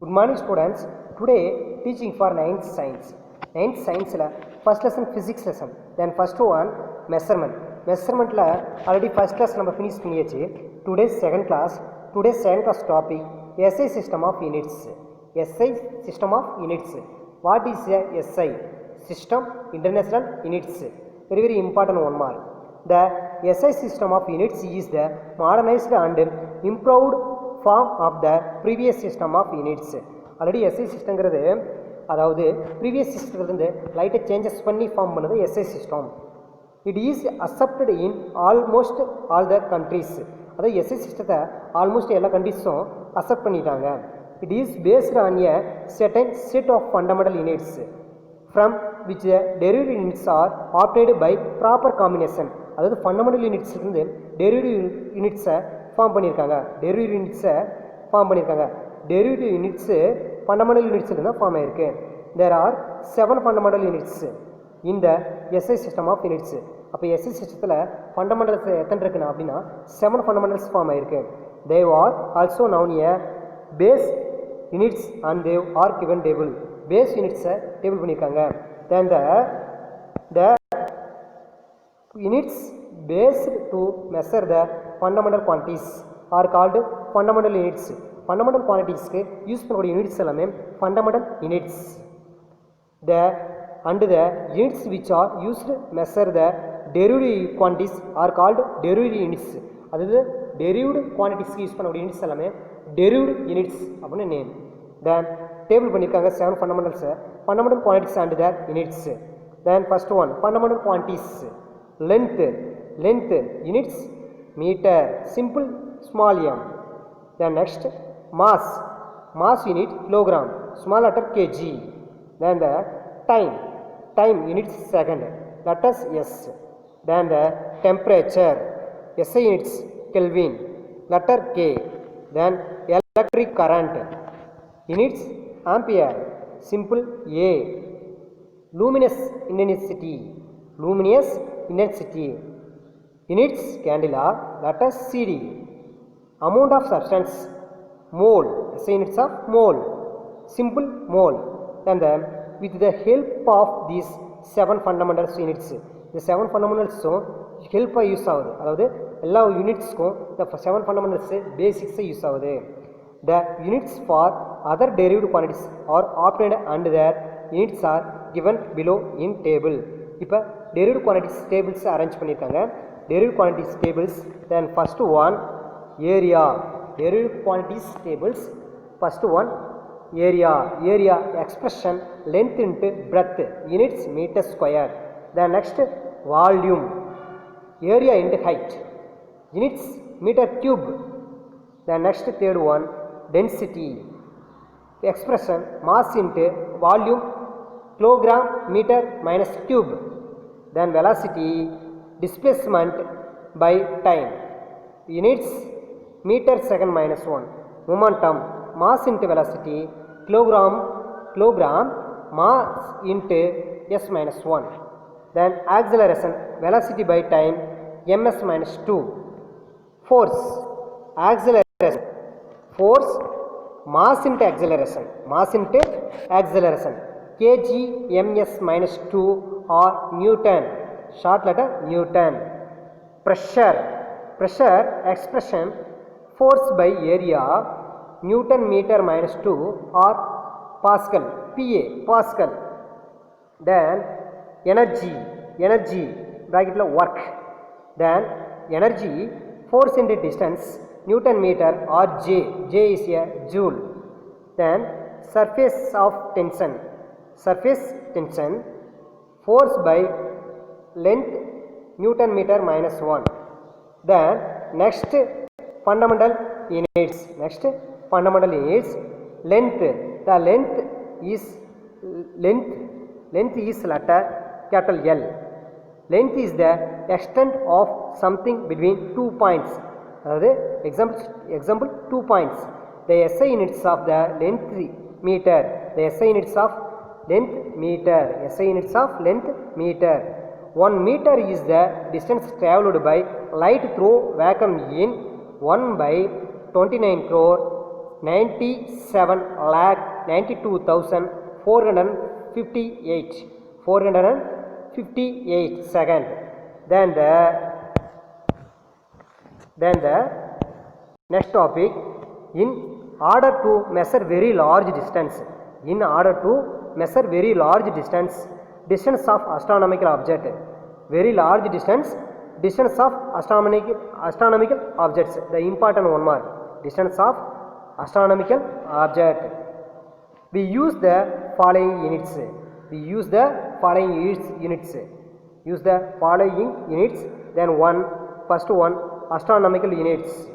Good morning students. Today teaching for 9th science. 9th science la first lesson physics lesson. Then first one measurement. Measurement la already first class நம்ம finish பண்ணியாச்சு. Today's second class topic SI system of units. SI system of units. What is a SI? System International Units. Very important one mark. The SI system of units is the modernized and improved form of the previous system of units. Already SI systemங்கிறது அதாவது previous systemத்திலிருந்து லைட்டை changes பண்ணி form பண்ணது SI system. It is accepted in almost all the countries. அதாவது SI systemத்தை almost எல்லா கண்ட்ரீஸும் accept பண்ணிட்டாங்க. It is based on a certain set of fundamental units from which the derivative units are obtained by proper combination. அதாவது fundamental யூனிட்ஸ்லேருந்து derivative யூனிட்ஸை form பண்ணியிருக்காங்க. Derivative units fundamental யூனிட்ஸ்லேருந்து தான் form ஆயிருக்கு. தேர் ஆர் 7 ஃபண்டமெண்டல் யூனிட்ஸ் இந்த SI system of units. அப்போ SI சிஸ்டத்தில் ஃபண்டமெண்டல்ஸ் எத்தனை இருக்குன்னா அப்படின்னா 7 ஃபண்டமெண்டல்ஸ் ஃபார்ம் ஆயிருக்கு. They are also known a base units and they are given table. Base யூனிட்ஸை டேபிள் பண்ணியிருக்காங்க. Then the units based to measure the fundamental quantities are called fundamental units. Fundamental quantitiesக்கு use பண்ணக்கூடிய units எல்லாமே fundamental units. The units which are used to measure the derivative quantities are called derivative units. அதாவது derived quantitiesக்கு use பண்ணக்கூடிய units எல்லாமே derived units அப்படின்னு name. Then table பண்ணியிருக்காங்க 7 fundamentals. Fundamental quantities and their units. Then first one fundamental quantities. Length units meter, simple small m. Then next mass unit kilogram, small letter kg. Then the time units second, letters s. Then the temperature, SI units Kelvin, letter k. Then electric current units ampere, simple a. Luminous intensity units candela, letter CD. Amount of substance mole, SI units of mole, simple mole. And then with the help of these 7 fundamental units, the 7 fundamentals help use ஆகுது. அதாவது எல்லா யூனிட்ஸ்க்கும் இந்த 7 fundamentals பேசிக்ஸை use ஆகுது. The units for other derived quantities are obtained and their units are given below in table. இப்போ derived quantities tables arrange பண்ணியிருக்காங்க. derived quantities tables. Then first one area. derived quantities tables. First one area expression length into breadth, units meter square. Then next volume, area into height, units meter cube. Then next third one density, expression mass into volume, kilogram meter minus cube. Then velocity, displacement by time, units meter second minus 1. Momentum, mass into velocity, kilogram mass into s minus 1. Then acceleration, velocity by time, ms minus 2. Force, acceleration, force mass into acceleration, kg ms minus 2 or Newton, short letter Newton. Pressure expression force by area, Newton meter minus 2 or Pascal, Pascal. Then energy bracket work. Then energy force into distance, Newton meter or J is a joule. Then surface tension force by length, Newton meter minus 1. Then next fundamental units, length. The length is letter capital L. Length is the extent of something between 2 points. Example 2 points. The SI units of the length meter. SI units of length meter. 1 meter is the distance travelled by light through vacuum in 1 by 29 crore 97,92,458 second. Then the next topic, in order to measure very large distance, distance of astronomical object, very large distance of astronomical objects, the important one mark, distance of astronomical object. We use the following units. Then first one astronomical units,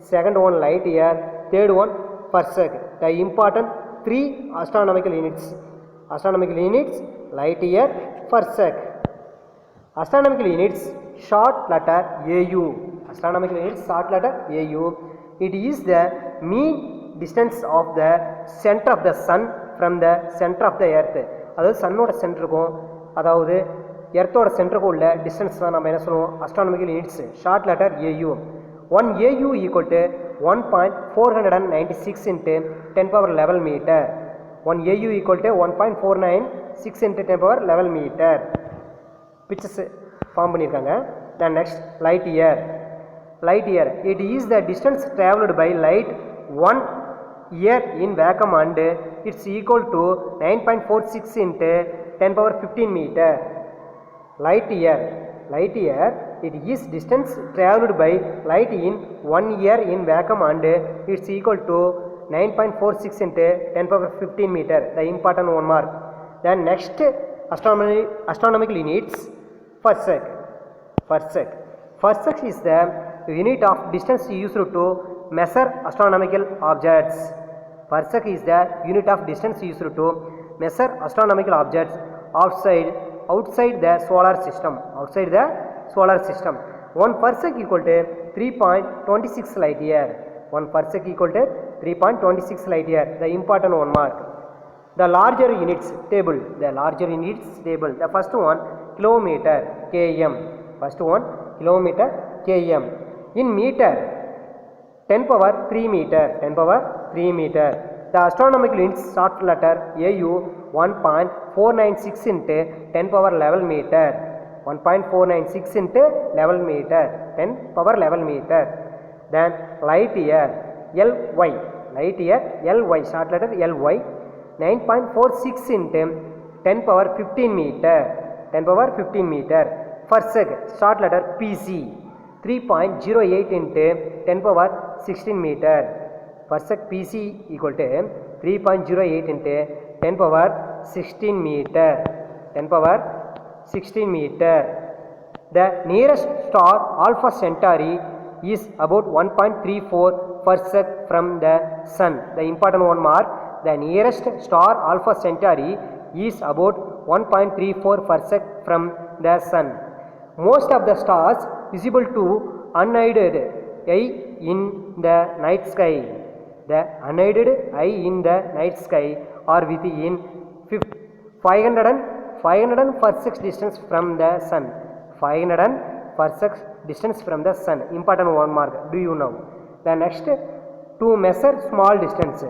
second one light year, third one parsec. The important three astronomical units, light year, parsec. Astronomical units, short letter AU. It is the mean distance of the center of the sun from the center of the earth. அதாவது சன்னோட சென்டருக்கும் அதாவது எர்த்தோட சென்டருக்கும் உள்ள distance தான் நம்ம என்ன சொல்லுவோம், astronomical units. Short letter AU. 1 AU equal to 1.496 into 10 power 11 meter. 1 AU equal to 1.496 into 10 power 11 meter. Pictures form பண்ணியிருக்காங்க. Then next light year. It is the distance traveled by light 1 year in vacuum and it's equal to 9.46 into 10 power 15 meter. Light year, it is distance traveled by light in 1 year in vacuum and it's equal to 9.46 into 10 power 15 meter, the important one mark. Then next astronomical units, parsec. Parsec is the unit of distance used to measure astronomical objects. Parsec is the unit of distance used to measure astronomical objects outside the solar system. 1 parsec equal to 3.26 light year. 1 parsec equal to 3.26 light year, the important one mark. The larger units table. The first one kilometer, km. In meter, 10 power 3 meter. The astronomical units, short letter AU, 1.496 into 10 power 11 meter. 1.496 into 11 meter, 10 power 11 meter. Then light year, LY, short letter LY, 9.46 into 10 power 15 meter. Parsec, short letter PC, 3.08 into 10 power 16 meter. Parsec PC equal to 3.08 into 10 power 16 meter. The nearest star Alpha Centauri is about 1.34 parsec from the sun. The important one mark, the nearest star Alpha Centauri is about 1.34 parsec from the sun. Most of the stars visible to unaided eye in the night sky. The unaided eye in the night sky are within 500 parsec distance from the sun. 500 parsec distance from the sun. Important one mark. Do you know? The next, to measure small distance.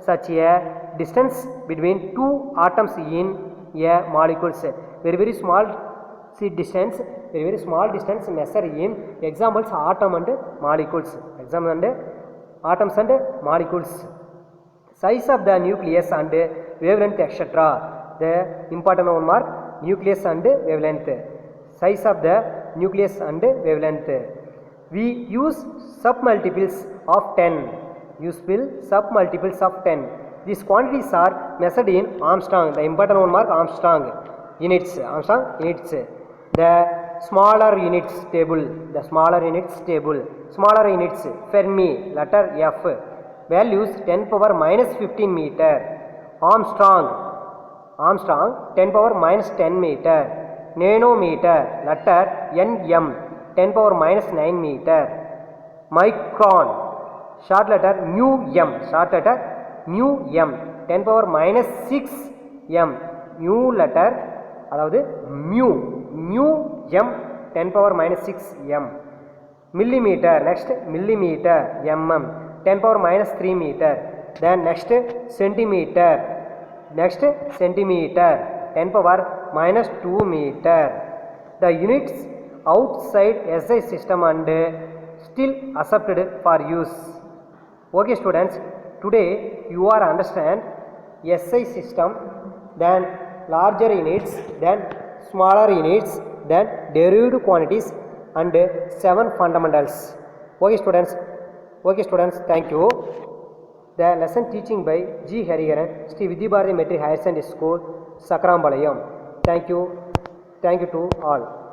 Such a distance between two atoms in a molecules. Very small distance measure in examples atom and molecules. Size of the nucleus and wavelength, etc. The important one mark, nucleus and wavelength. Size of the nucleus and wavelength. We use submultiples of 10. These quantities are measured in Armstrong. The important one mark, Armstrong units. The smaller units table. Smaller units, Fermi, letter F. Values 10 power minus 15 meter. Armstrong 10 power minus 10 meter. Nanometer, letter NM, 10 power minus 9 meter. Micron, short letter μm, 10 power minus 6 m. Mu letter அதாவது mu m 10 power minus 6 m. millimeter, next millimeter, mm, 10 power minus 3 meter, then next centimeter, next centimeter, 10 power minus 2 meter. The units outside SI system and still accepted for use. Okay students, today you are understand SI system, then larger units, then smaller units, then derived quantities and 7 fundamentals. Okay students, thank you. The lesson teaching by G. Hariharan, Sri Vidya Bharati Metric Higher Secondary School, Sakrambalayam. Thank you to all.